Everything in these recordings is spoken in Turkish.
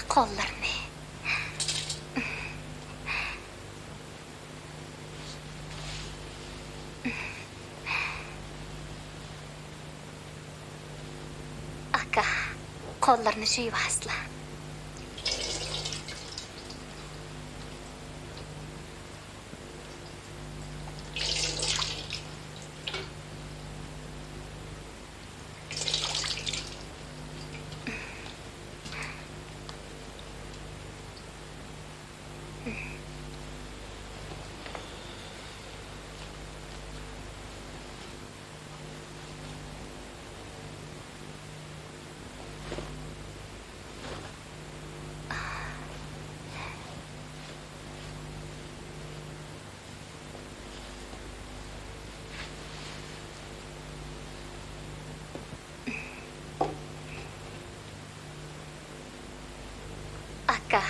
Kollarını. Aka, kollarını juyup asla. Aka,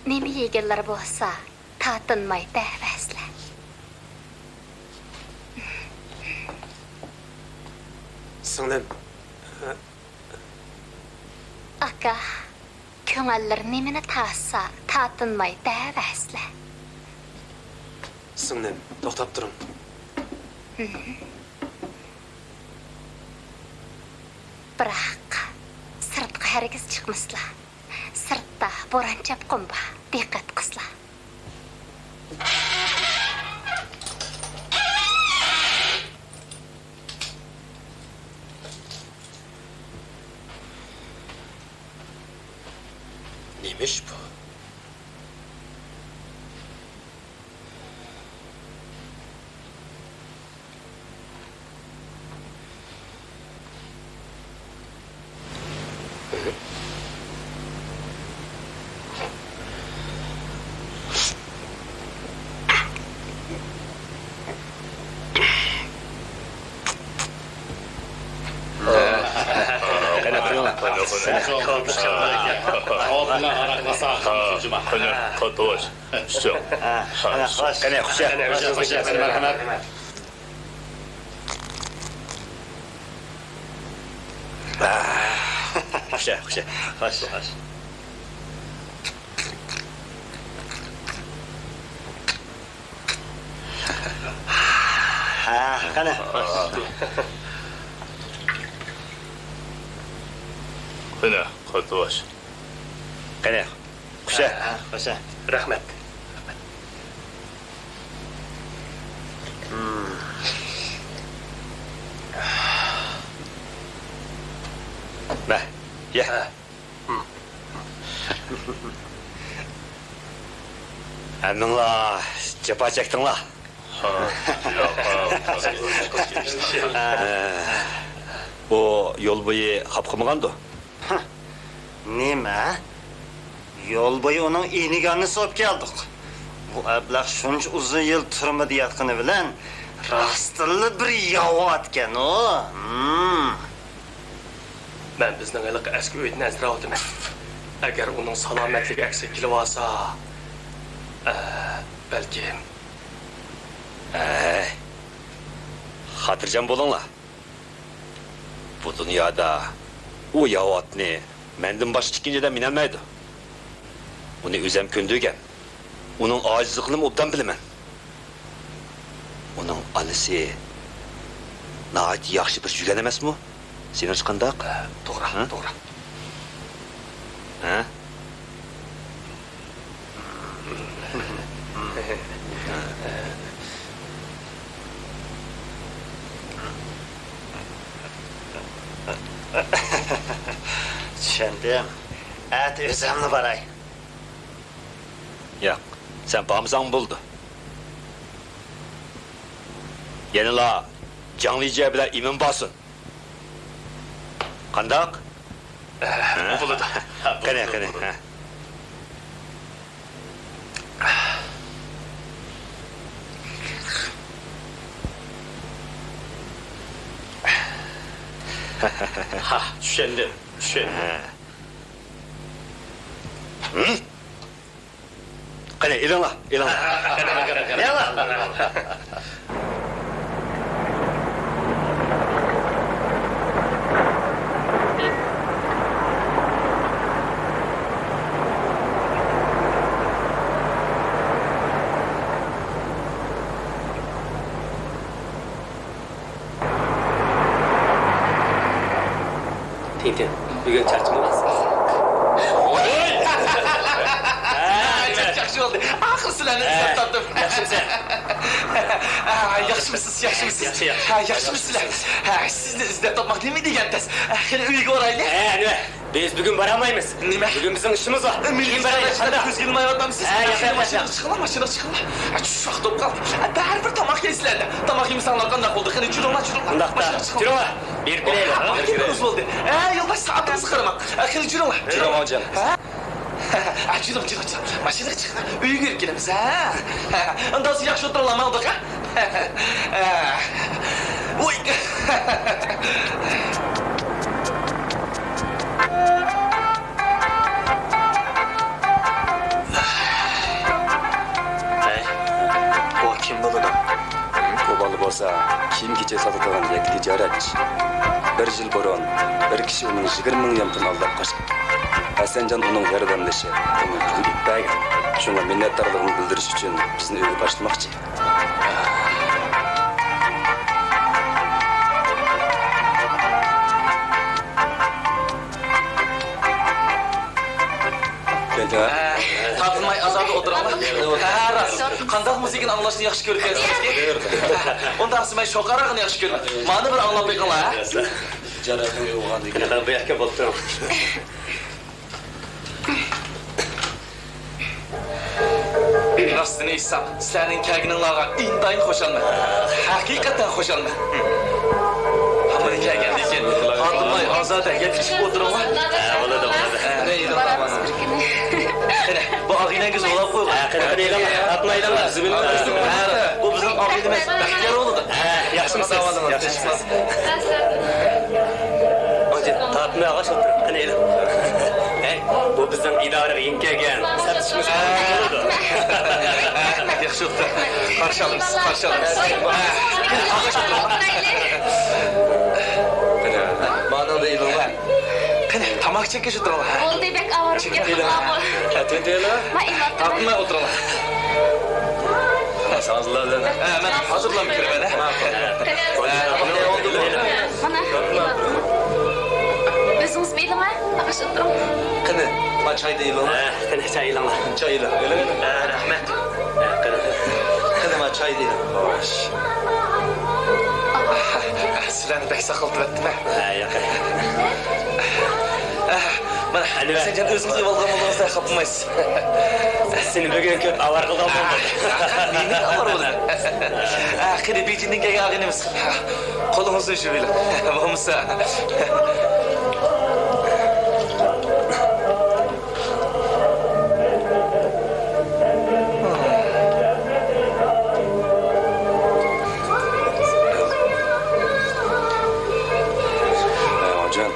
nemi yegenler bolsa, tatınmay däwäsle. Singlim. Aka, köňeller nemini tassa, tatınmay däwäsle. Singlim, to'xtab turing. Biroq sirtqa hergiz chiqmaslar. Sirtda boran chapqun bor. Diqqat qilslar. Neymiş bu? Kotoş. Şu. Hoş. Kane hoş. Merhamet. Hoş. Kane. Kane kotoş. Kane. Hoş. Rahmet. Ne? Ya. Annınla cepa çektin la. O yol boyu kapkımıgandı. Nima? Yol boyu onun iyniganını so'p keldik. Bu ablaq shuncha uzun yil turma deyotgani bilan rostilla bir yavatgan o. Ben bizning iliq eski uydan azra o'taman. Agar uning salomatligi aks kelib olsa, Belki. Hatırcan bolanglar. Bu dünyada o yavatni menden başka chikinjada minalmaydi. Uni o'zim ko'ndirgan. Uning ojizligini obdan bilaman. Uning onasi nahayat yaxshi bir jugan emasmi? Seni chiqandaq? To'g'ri, to'g'ri. Ha? Tushundim. At o'zimni baray. Yo'q, sen bormasang bo'ldi. Yanıla canlıca bilan imin basın. Qandaq? Bo'ladi. Qani. Ha, tushundim. Qani, ilinglar. Tintin, bugün charchamayapsiz. Yaxshi bo'ldi. Axir sizlarni izlab topdim. Yaxshimisiz? Yaxshimisiz? Yaxshimisizlar? Sizni izlab topmoq nima degansiz? Qani uyga boraylik. Nima? Biz bugün baramaymiz. Nima? Bugün bizim işimiz var. Keyin boraylik. Ko'zga ilmayapmisiz? Mashina chiqinglar. Tush vaqt bo'lib qoldi. Baribir tomoq yeysizlar. Tomoq yemasanlar qanday bo'ldi? Qani juringlar. Tirova. Bir bileyle. Kim bo'ldi? Yo'lbash soatimiz qaramoq. Qani juringlar. Juringlar. Jurum. Mashinaga chiqinglar. Uyga kirib kelamiz, ha? Undan so'ng yaxshi o'tira olamiz, ha? Voy. O kim bo'ladi? Bu bola bo'lsa, kiyim-kechak sotadigan yakka tijoratchi. Bir yil burun bir kishi uning 20 ming yom pulni aldab qochgan. Hasanjon uning yordamdoshi, uning pulni bitmagan. Shunga minnatdorligini bildirish uchun bizni uyga boshlamoqchi. Tatılmay azalda oturalım. Rast. Qandaq musikani anglashni yaxshi ko'rgansizki? Unda asmay shoqarag'ini yaxshi ko'raman. Mani bir anglab qo'yinglar, ha? Jarabim yo'g'an ekan. Ben bu yakka bottum. Rostini aytsam, sizlarning kagininglarga intayin xo'shalman. Haqiqatan xo'shalman. Hamma kagan lekin Tatılmay azalda yetishib o'tiringlar. Bo'ladi. Boramiz bir kuni. Qani, bu og'inangiz o'lab qo'ygan. Qani eylanglar, atmaylanlar. Bu bizning og'in emas, baxtiyor bo'ldi. Yaxshimisiz? Yaxshimisiz? Hadi tatlı ağaç otur. Qani eyle. Bu bizden idare inkegen. Satışımız oldu. Yaxshi o'tdi. Qarshi olamiz. Mana da ilinglar. Qani, tomoq chekish o'tiringlar. Bo'ldi, bek avorib ketdi. Tentela. Ma ilot. Tatmay o'tiringlar. Sağızlardan. Men hozirlanib kiraman, ha. Mana ilot. O'zingiz bilinglar, taqash o'tiring. Qani, men choyda ilinglar. Qani çaylanlar. Choyla. Rahmet. Qani, men choyda ilinglar. Xo'sh. Sizlarni bek saqaltiratdim-a. Yaqin. Mana sen jan o'zingiz olgan bo'lganingizda qopmaysiz. Seni bugün köp avar qildim bo'ldi. Meni avar bo'ldi. Qani Beijingdan kelgan og'inimiz. Qo'lingizni shu bilan. Bo'lmasa. Hocan,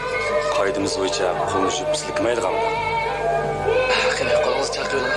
qoidamiz bo'yicha qo'lni silkimaydi qanday? Qani qo'lingizni chaqiringlar.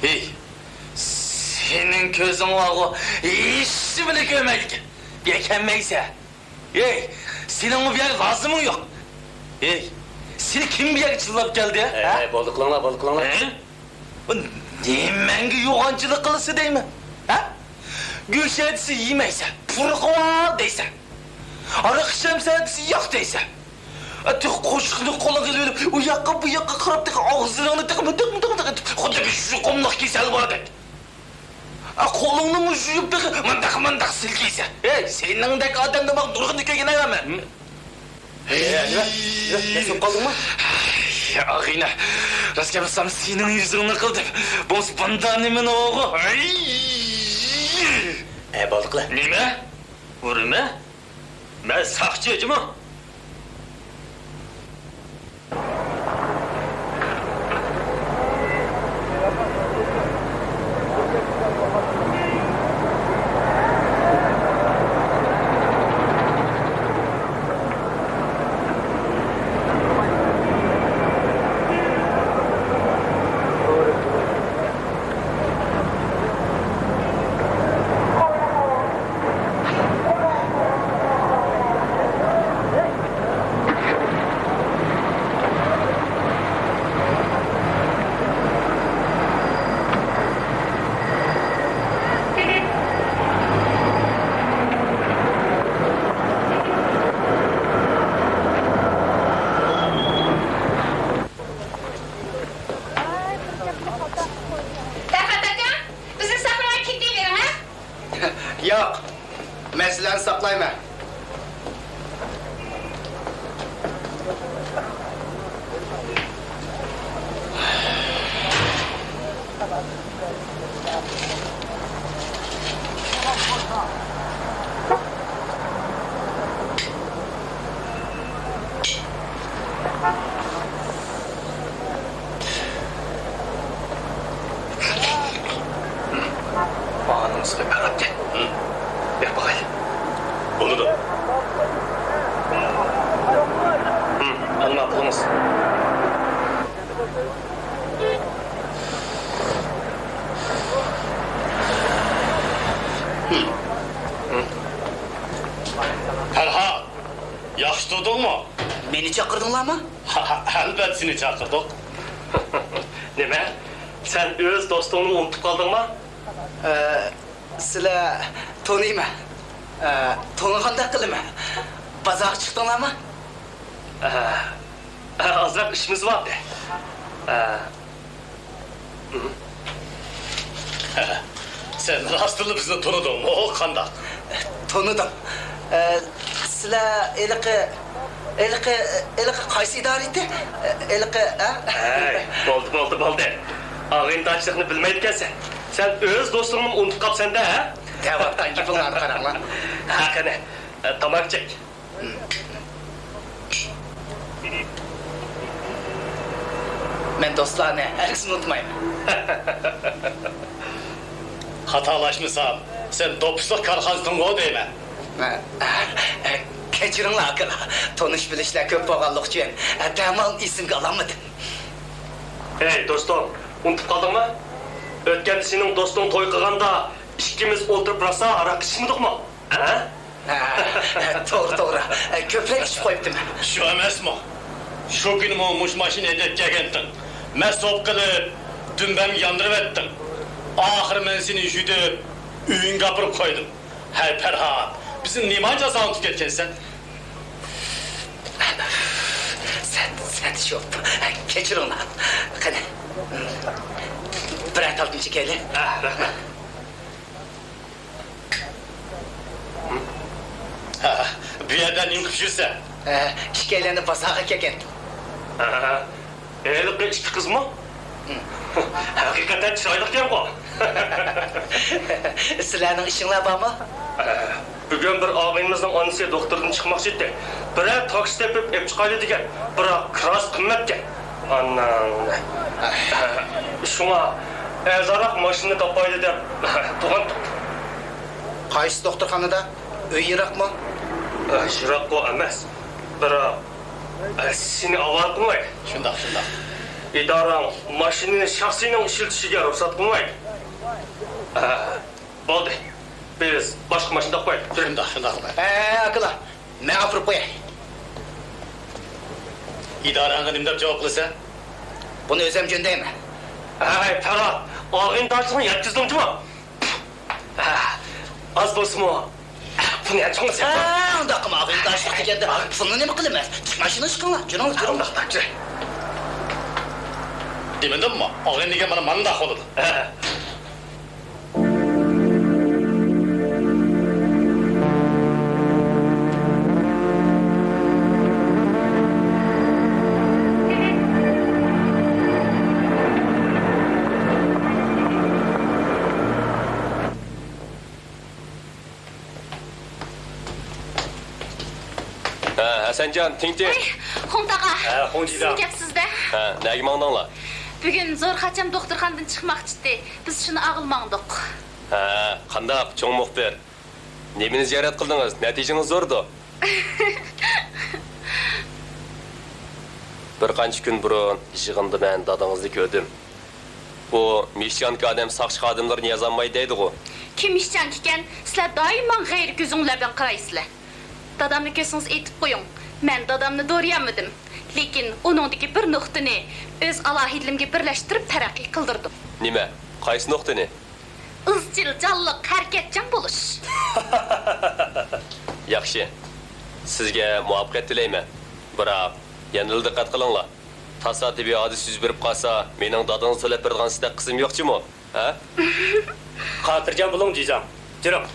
Hey, senin gözün var o, hiç bile görmedik. Beğenmeyse. Hey, senin o bir yer lazımın yok. Hey, seni kim bir yer çıllıp geldi? Ha? Boluklama. Bu nemenge yoğancılık kılısı değil mi? Ha? Güç etisi yemeyse, pırık var deysen. Arak şemsetisi yok deysen. Atık koşkunu kola geliyor, o yakka bu yakka kırıp tık ağzını tık Koda bir şu komluk kesel var dedi. Kolunu uçuyup tık mandak silkiyse. Hey, senin de adamda bak durgun dükkan hemen. Ne çok kaldın mı? Ya ağina, rastgele bassam senin yüzünü kıldım. Boz bandanemin oğlu. Balıklı. Nime? Vurma? Ben sakçıyım mı? Bizni saqlab ketavering, ha? Yo'q, men sizlarni saqlayman. Bağınımızı bir parap gel. Ver bakayım. Bunu da. Alma aklımız. Ferhat, yaxşı tutulma. Meni chaqirdiңlarmi? Elbet seni çağırdık. Nime? Sen öz dostunu unutup kaldın mı? Sizlar tanıyman. Taniganda qilaman. Bazaga chiqdinglarmi? Azrak işimiz vardı. Sen rastlı bizni tanıdın, o kandak. Tanidim. Sizlar eliqi qaysi idora etdi? Oldu. Ağın taşlığını bilmeydiken sen. Sen öz dostunu unutup kal sende ha? Devaktan gipinglarni qaranglar. Hakene. Tamak çek. Men do'stlarni hargiz unutmayman. Hatalaşmışsam, sen dopusluq karxazdın o deyme. Kechiringlar akalar. Tanish bilishlar ko'p bo'lganligi uchun damal esimga ololmadim. Hey dostum, unutup kaldın mı? Ötken senin dostun toy kılganda ikimiz oturup rasa arak içmedik mi? Ha? To'g'ri. Ko'proq ichib qo'yibdim. Şu emasmi? Şu gün muş maşin edip gelgendin. Men sop qilib, dümbem yandırıp ettin. Ahir men seni jüdüp, üyün kapırıp koydum. Hey Ferhat, bizim niman cazanı tüketkensen? Sen shop. Kechiringlar. Qani. Bir aytaltınchi keldi. Rahmet. Ha, bu yerden yumkip жүрse. Ikkalanib bozorga kelgan. Eğilik iki kız mı? Hakikaten çıraylıkken o. Sizlarning ishinglar bormi? Bugün bir ağabeyimizin annesi doktordan çıkmak etti. Bire taksi tepip hep çıkaydı diken. Bire kras kımmetken. Anam. Şuna ezarak maşını tapaydı de. Tuğan Qaysi doktorxonada? Uy yiroqmi? Şirak o emas. Bire seni avar kılmayı. Şundak. İdaran maşinini şahsinin işiltishiga ruxsat qilmaydi. Bo'ldi. Biz boshqa mashinada qo'yaylik. Shundoq qilay. Akıla. Men apırıp koyay. İdaranga nima deb javob qilsa? Bunu özüm göndeyme. Hey Ferhat, og'indoshligini yetkazdim-mi? Az bo'lsa-mu, buni aytmoqchi. Unda qilma ağırdaşlık degende. Bunu nima qilaman? Maşina chiqinglar. Juring. Demedimmi? Og'in degan mana manda qoladi. Hasanjon, tinchdi. Xontaqa. Xonjida. Sizning gap sizda. Nega mangdinglar? Bugun Zo'rxacham doktorxonadan chiqmoqchi edi. Biz shuni ag'ilmangdik. Qandaq, cho'ng muxbir. Nemini ziyorat qildingiz? Natijangiz zo'rdi. Bir qancha kun burun yig'inda men dadingizni ko'rdim. Bu mishyanka odam saqchi xodimlarni yozolmaydi deydi-ku. Kim ishchan ekan, sizlar doimo g'ayri ko'zinglar bilan qaraysizlar. Dadamni ko'rsangiz aytib qo'ying. Men dadamni do'riyammidim. Lekin uningdagi bir nuqtani o'z alohidligimga birlashtirib taraqqiy qildirdim. Nima? Qaysi nuqtani? Izchil, jonliq, harakatchan bo'lish. Yaxshi. Sizga muvaffaqiyat tilayman. Biroq yana diqqat qilinglar. Tasodifiy hodisa yuz berib qolsa, mening dadamni so'lab bergan sizda qizim yo'qchi-mi? Ha? Xotirjam bo'ling, jizam. Juring.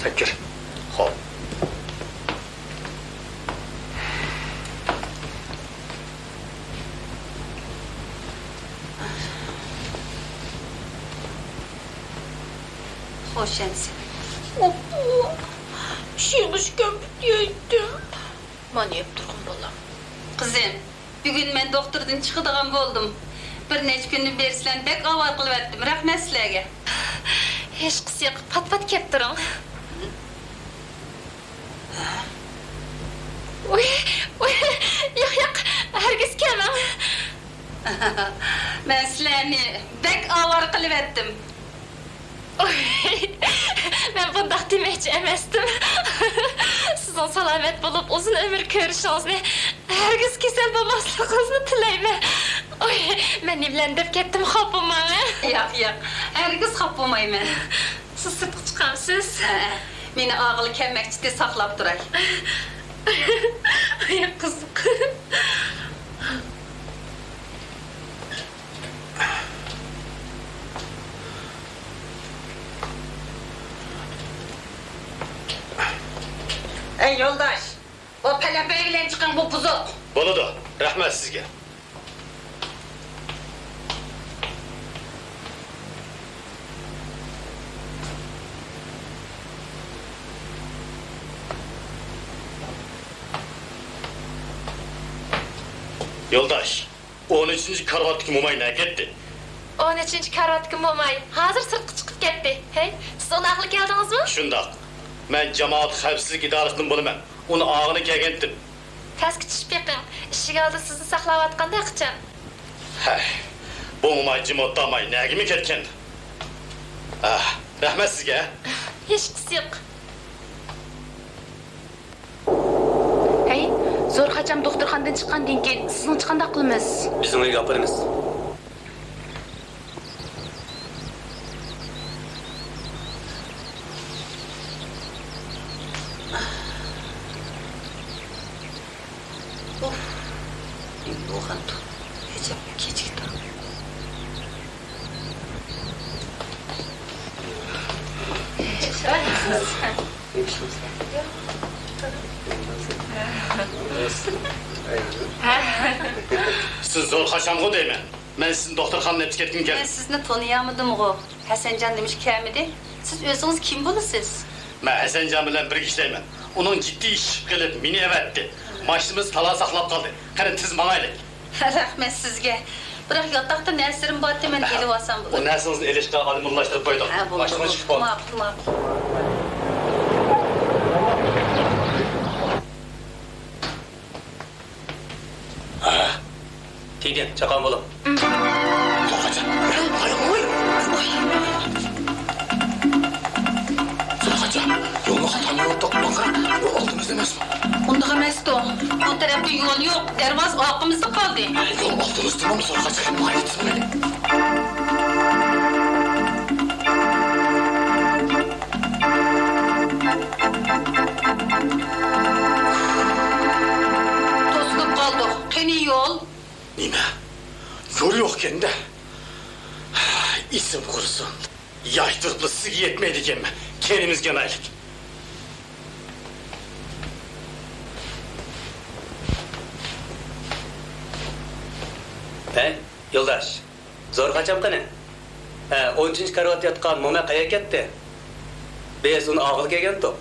Sakir. Xo'p. Xo'sh, endi. Oppo. Yig'ishgan bitaydim. Mana yeb turg'in bolam. Qizim, bugun men doktordan chiqadigan bo'ldim. Bir necha kunni bersizlar bek avval qilyaptim. Rahmat sizlarga. Hech qisi yo'q, pat-pat kelib turing. Yo'q, hargiz kelmang. Men sizlarni bek avval qilyaptim. Men bundaq demoqchi emasdim. Sizning salomat bo'lib, uzun umr ko'rishingizni, hargiz kasal bo'lmasligingizni tilayman. Men bilan deb ketdim, xafa bo'lmang. Yo'q, hargiz xafa bo'lmayman. Siz sirtqa chiqamsiz? Meni og'il kelmoqchida saqlab turay. Qiziq. Ey yo'ldosh, o palapay bilan chiqqan bu buzuq. Bo'ladi. Rahmat sizga. Yo'ldosh, 13-karvatdagi mo'may nima ketdi? 13-karatga mo'may hozir sirtqa chiqib ketdi. Hey, siz uni aqli keldingizmi? Shundoq. Men jamoat xavfsizlik idorasidan bo'laman. Uni og'ini kelgandim. Pastga tushib yiqing. Eshik oldi sizni saqlayotganda qicham. Hay. Bu mo'may jimotdamay nagimi ketgan? Rahmat sizga. Hech qisi yo'q. Hey, Zo'rxacham doktorxonadan chiqqandan keyin sizni qanday qilamiz? Bizning uyga olib boramiz. Bo'lgandu. Hecham kechikdi. Siz Zo'rxachamg'u deyman. Ben sizin doktorxanını hep ketkim Ben geldim. sizni tanıyamadım o. Hasancan demiş kelmedi. Siz özünüz kim bulursunuz? Ben Hasancan bilen bir işleymen. Onun ciddi iş kılıp mini evetti. Maşınımız tala saklap kaldı. Hani tiz bana ile. Rahmet sizge. Bırak yatakta nersirim battı ben gelip alsam O bulur. nersiniz eleşkine adımlaştırıp koydum. Ha bulur. Maşınımız çıkıp oldu. Makul makul. Tiyden, çakan bolum. Zorkacan. Zorkacan. Yolunu katamıyor ottuk. Bakın. Yol altımızda emez mi? Onda emas da. Bu tarafta yol yok. Dervaz aklımızda kaldı. Yol altımızda mı Zorkacan? Mahiyetsin beni. Tosunup kaldık. Keni yol. Nime? Yol yokken de. İsim kurusun. Yaştırıplı sıgı yetmeydi gelme. Kendimiz genaylık. He, yoldaş. Zor kaçam qani. 13 karat yatqan mo'ma qaya ketdi. Biz uni og'il kelgan to.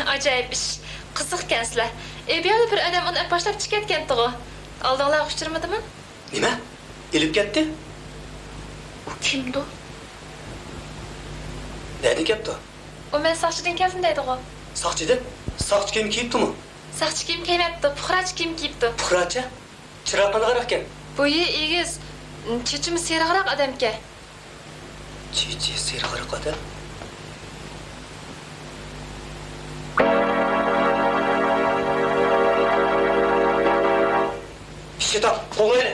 Acayip iş. Qiziqkan sizlar. Bu yoqda bir odam uni boshlab chiqayotgan tug'i. Oldinglar uchirmadimi? Nima? Ilib ketdi? U kimdi? Neydi gapdi? U men soqchidan keldim deydi-ku. Soqchidan? Soqchi kiyim kiyibdimi? Soqchi kiyim kiymabdi, puxrachi kiyim kiyibdi. Puxrachi? Chiroqni qaraq ekan. Bo'yi egiz, chechimi seriqroq odamga. Cheche seriqroq odam. Şetat, qo'yla.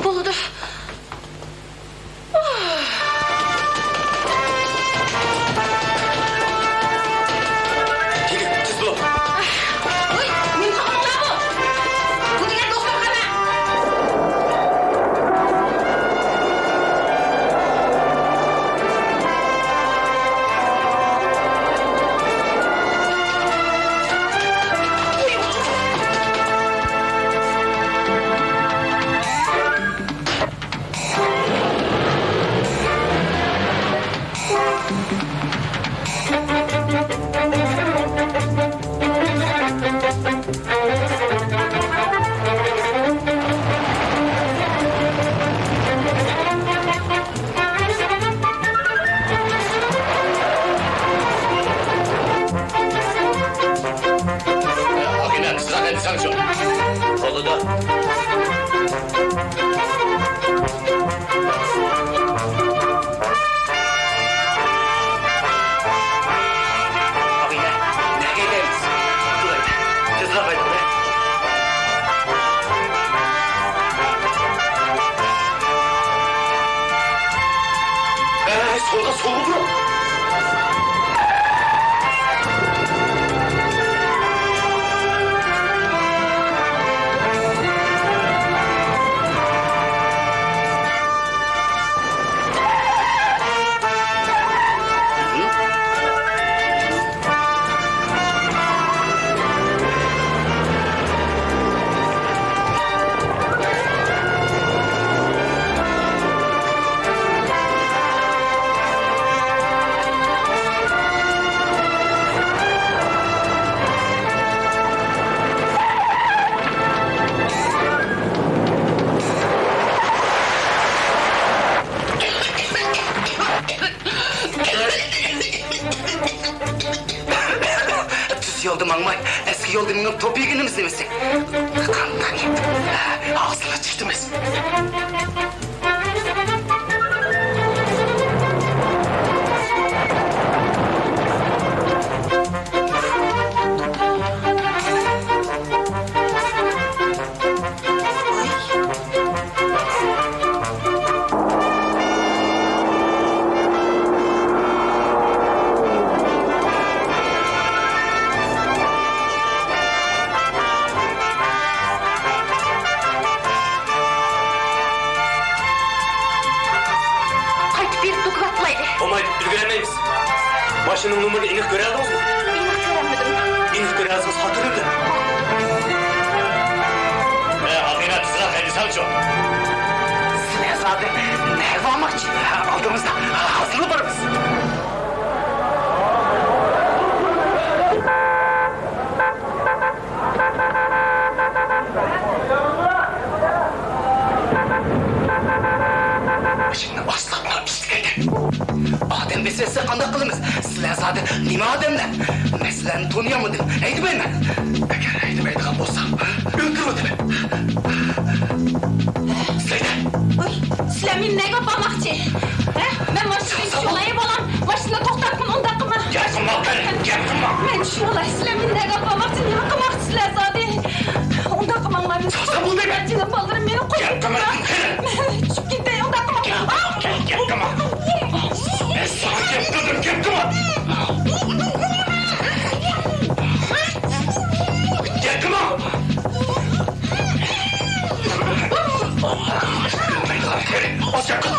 Bo'ldi. Kelin, tez bo'l. Uy, men qamaqlar bu. Bu degan doktorxona. Akine, siz hadi sen şu. Qo'lida. Agina, nega deysiz? Tezroq ayting. Solda soğudu. Tüs yolda mangmay. Eski yolda minip topiğinimiz demesin. Kandan yedi. Ağzına çıktımız. Qaytib berib do'kvatlaydi. Olmaydi, ulgurmaymiz. Mashinaning nomerini aniq ko'ra oldingizmi? Aniq ko'rolmadim. Aniq ko'rasiz, xotini bilan. Akine, siz hadi sen şu. Sizlar Sizlerden ne varmak için aldığımızda hazır varız. Şimdi aslanlar pislikedi. Adem meselesi kandak kılımız. Sizler zaten nime ademler? Meseleni tanıyamadım. Neydi ben? Eğer neydi beydiğim olsa öldürmedim. Sizler Oy, sizler meni nega bağmakçı? Ben maşını şolayı bolam. Maşını toxtatmın onda qıma. gel kılma ben, gel kılma. Ben şolay sizler meni nega bağmakçı? Nima qımakçısızlar zaten? Onda qımanglar. Sağ bul beyim. Canım ballarım beni qo'yib. Gel kılma. Tushib ketay, onda qımang. Gel kılma. Ben sana gel kıldım, gel kılma. Gel kılma. Oscar kıl.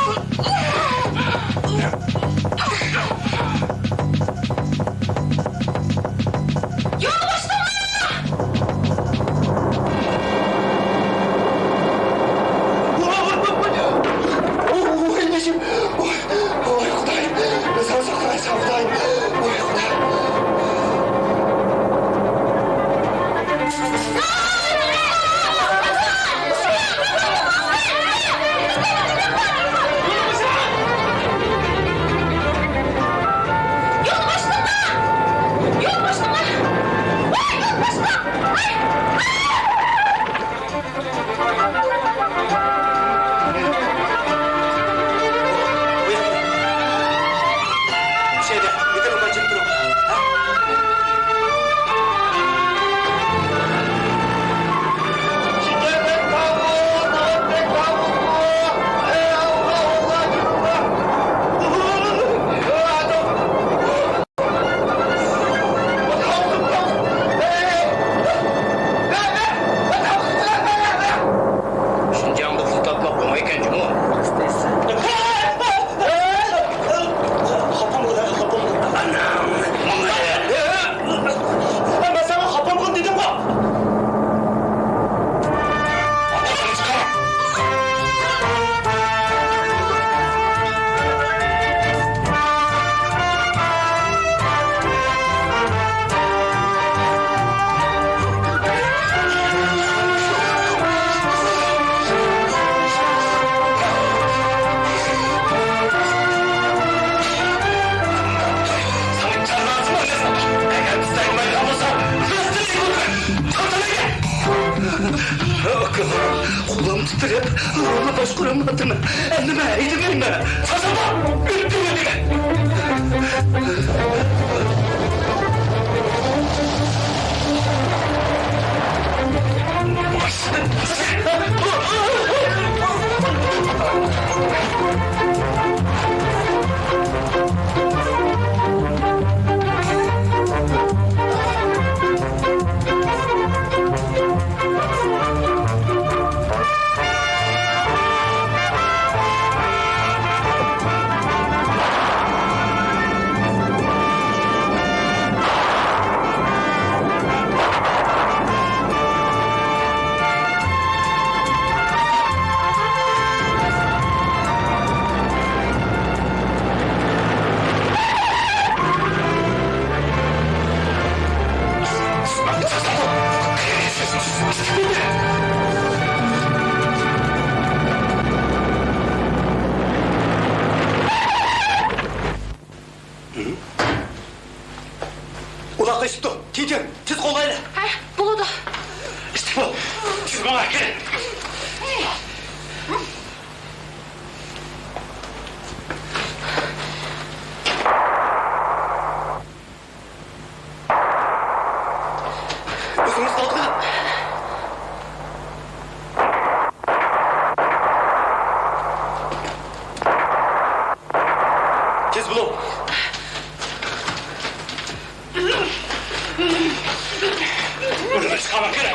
Yolu başlama! Oy anneciğim. Oy Kudayım. Sana saklayacağım Kudayım. Oy Kudayım. Yolu başlama! Yolu başlama! Vay, yolu başlama! Şeyde, yeter ondan çekip durun. Şinjan'da fırtatmak komayken Cumhur. Anam! Ben sana kapamın dedim bak! Allah'ım çıkar! Sana canlı atma ne? Eğer bizden ben kalmasam rastını yıkılır! Çantana gel! Akıllı, kulağım titreyip ruhumla başkuramı Endime, eğitim bana! Sazama! Ürktürme diye! Uzaklaştı. Titim, tiz kolayla. Bo'ladi. İşte bu. Siz bana gelin. Özünüz kalkın. Tez bulun. Önüme çıkarmak gerek.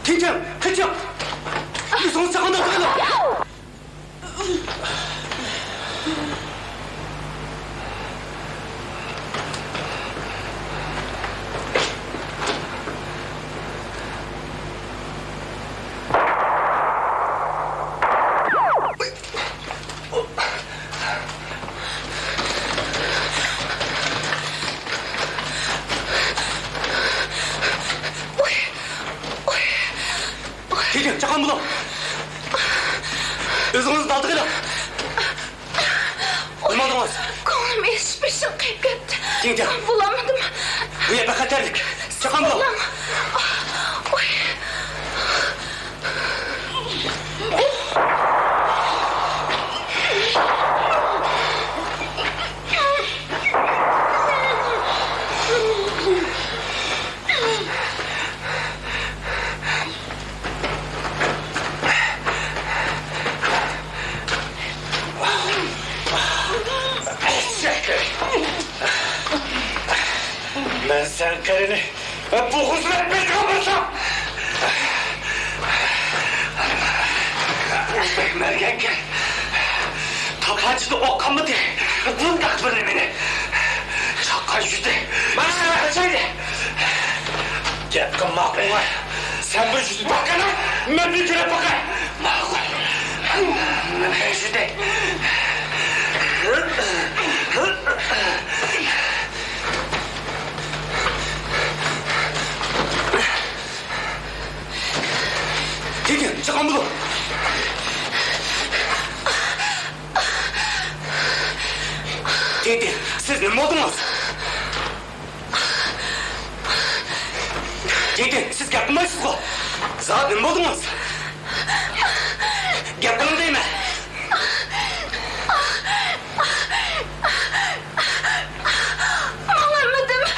Tintem, kaçın. Yüzünü sakın da tıkılın. Çakan bulun. Özünüzü daldırın. Duymadınız. Ko'nglim eshitmay qayib ketdi. Jinja. Bulamadim. Bu yer bexatarlik. Çakan bulun. Oy. Ben sen karını bu hizmet bir kapatsam. Mergen gel. Tabancıda okanma diye. Bundak bana beni. Çakal yüzde. Bana söyle. Gel kımmak var. Sen bu yüzü bakana. Ben bir kere bakar. Makul. Ben yüzde. Gidin, çıkan bulun. Gidin, siz ne oldunuz? Gidin, siz yapmayısınız o. Zaten ne oldunuz? Yapalım değil mi? Bulamadım.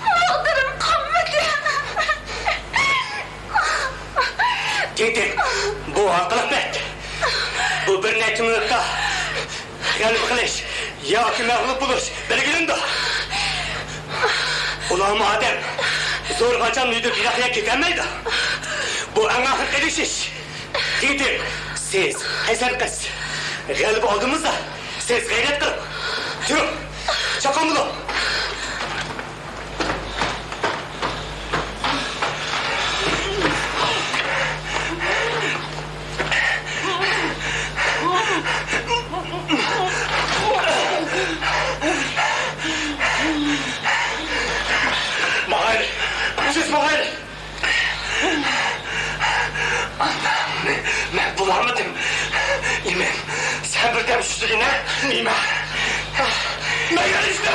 Mağdurum kalmadı. Gidin, bu haklık bekle. Bu bir netimlikte. Yani kılıç, ya ki mağlup buluş, belgilin de. Ulan madem, zor kaçan müdür bir dakika gidemeydi. Bu en ahır erişiş. Gidin, siz, Hasan kız. Galip aldığımızda, siz gayret kılın. Yürü, çakan bulun. Mahir, siz Mahir. Ben bulamadım. İmen, sen bir dem üstüne. İmen. Ben yarıştım.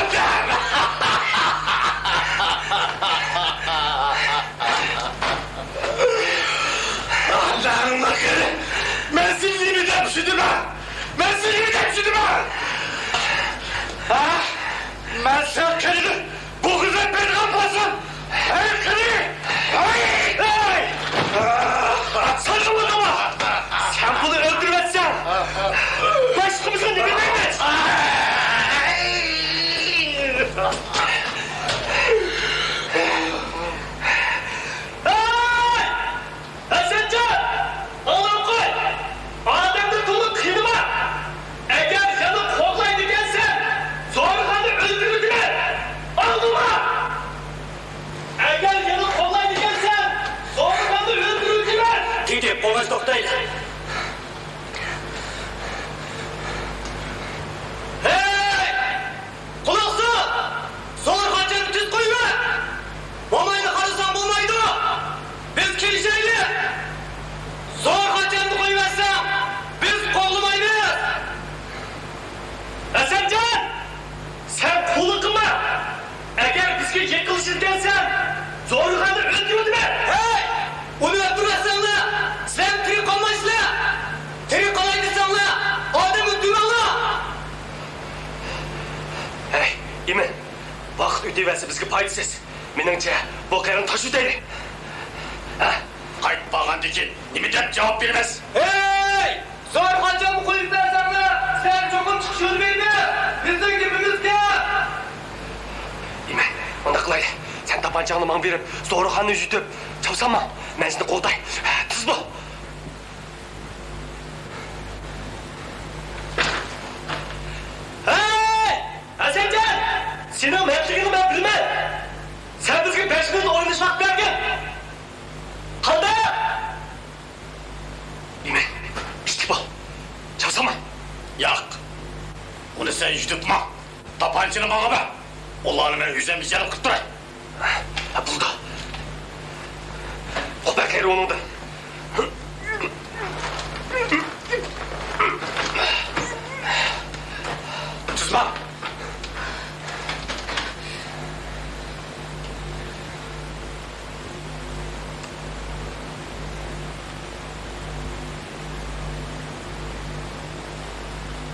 Allah'ım bakın. Ben sildiğimi dem üstüme. Ben sildiğimi dem üstüme. Ha? Ben sen kendini bu kızı beni kapatsın. Hey kızı! Hey! Hey! Sakın bunu! Sen bunu öldürmezsen başımızın dibindeymiş! Hey! Hasancan! Oğlum koy! Adem'de dolu kıyma! Eğer seni kollaydı gelsen zorlanı öldürürdüler! Aldılar! Eğer seni kollaydı gelsen zorlanı öldürürdüler! Gidip boğaz noktayla. Hey! Kulaksı! Zor kaçırıp tüz koyma! Olmayını karısan bulmaydı! Biz kilişeyle! Zor kaçırıp koymazsa biz kollamayız! Esencan! Sen kulu kıma! Eğer bizge yıkılışız gelsen zor kadar öldürürdü ben! Hey! Onu öldürmezsen la! Sen trik olmazsın la! Trik olaydıysan la! Adem öldürmen la! Hey! İmin! Vaqt ödeverse bizge paydısız. Menimce bu karın taş ödeydi. Ha? Qaytpağan dekin, nime dep cevap vermez. Hey! Zor kaçamı koyup versen la! Sen çokum çıkışır beyni! Bizden dibimizde! İmen, onda kılaydı. Sen tabancanı man verip, zoru kanı yüzütüp, çavsama. Ben seni kolday. Tız bu. Hey! Hasancan! Senin mevkini ben bilmem. Sen bizge peşinizde oynayışmak bergen. Kaldı! İmen, işte bu. Çavsama. Yak. Onu sen yüzütma. Tapancını bana ver. Allah'ını ben yüzden bir canım kırttırayım. Ha, buldu. O bekleri onun da.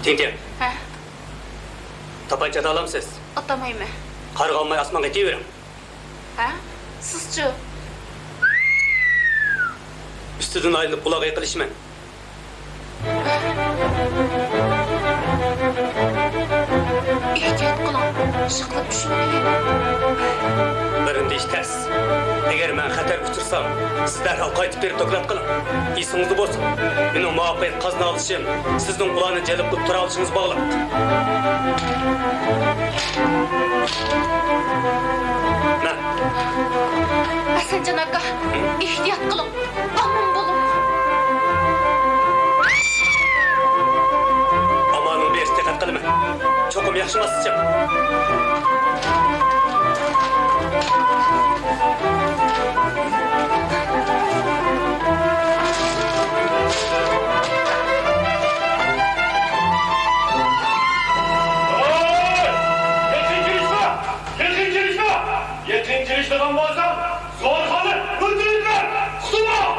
Tintin, Ha? tapanca da alamsız. Atamayım. Karga almay asmanga deyiverin. Ha? Sizçi? Üstüden ayılıp kulağa yıkılışmen. Ehtiyat kılın. Şıklıp düşmeyin. Birinde iş ters. Eğer ben xatar uçursam, siz derhal qaytip berip doklap kılın. İsiniz bolsun. Mening muvaffaqiyat qazana alışım, sizning kulağını jelib qilib tura olishingizga bog'liq. Na, Hasancan aka, ehtiyat kılın. Aman bolun. amanın bir diqqat qilma. Çokum yaxshi emasçı. Yetinçilikten bazen zorhanı öldürürler. Kusuma!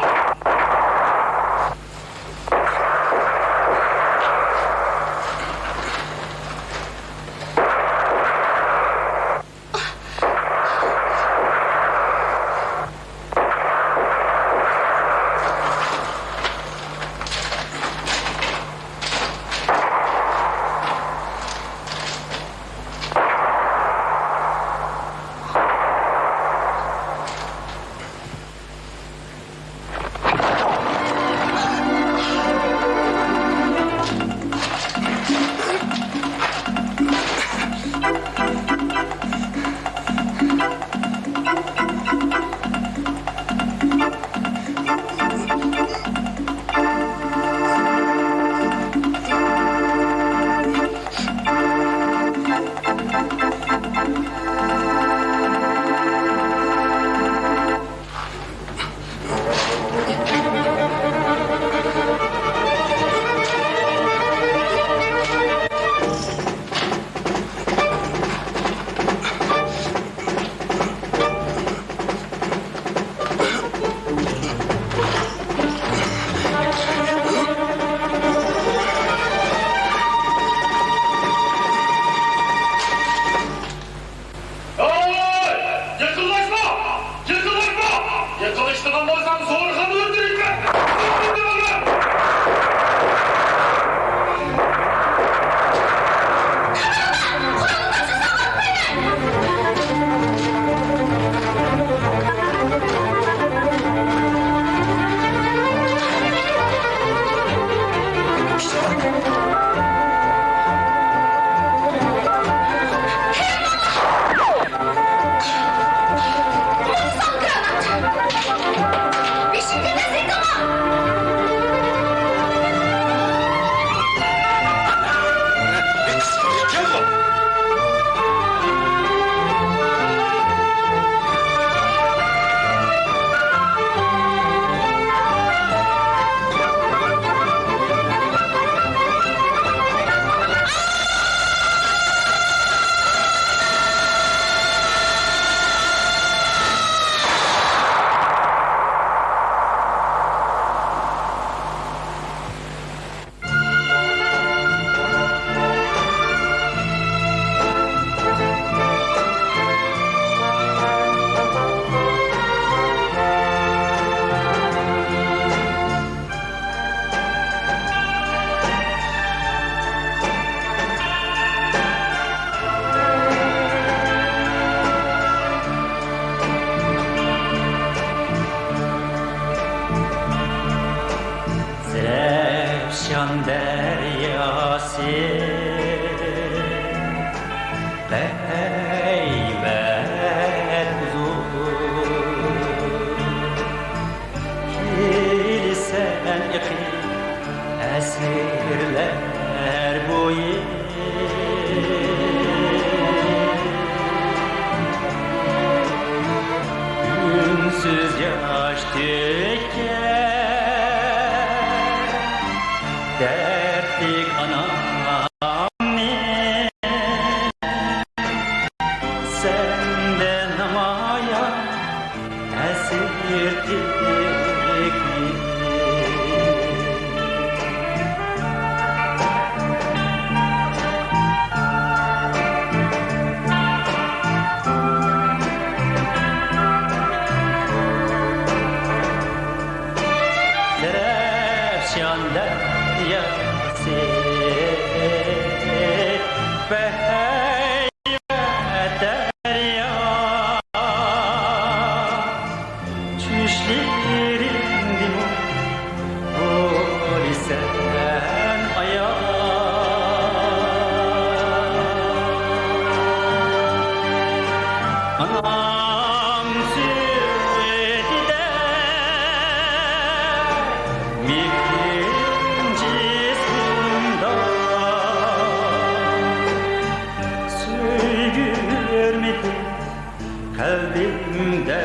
kalbimde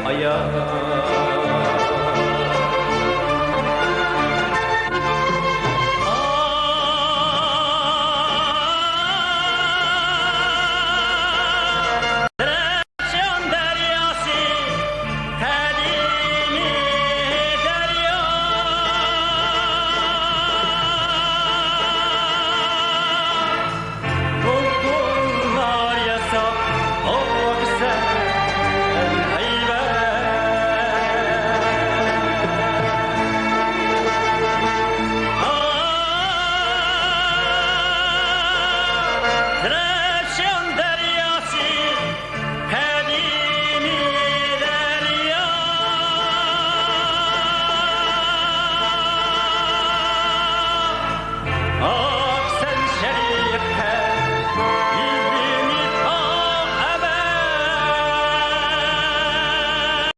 ayaz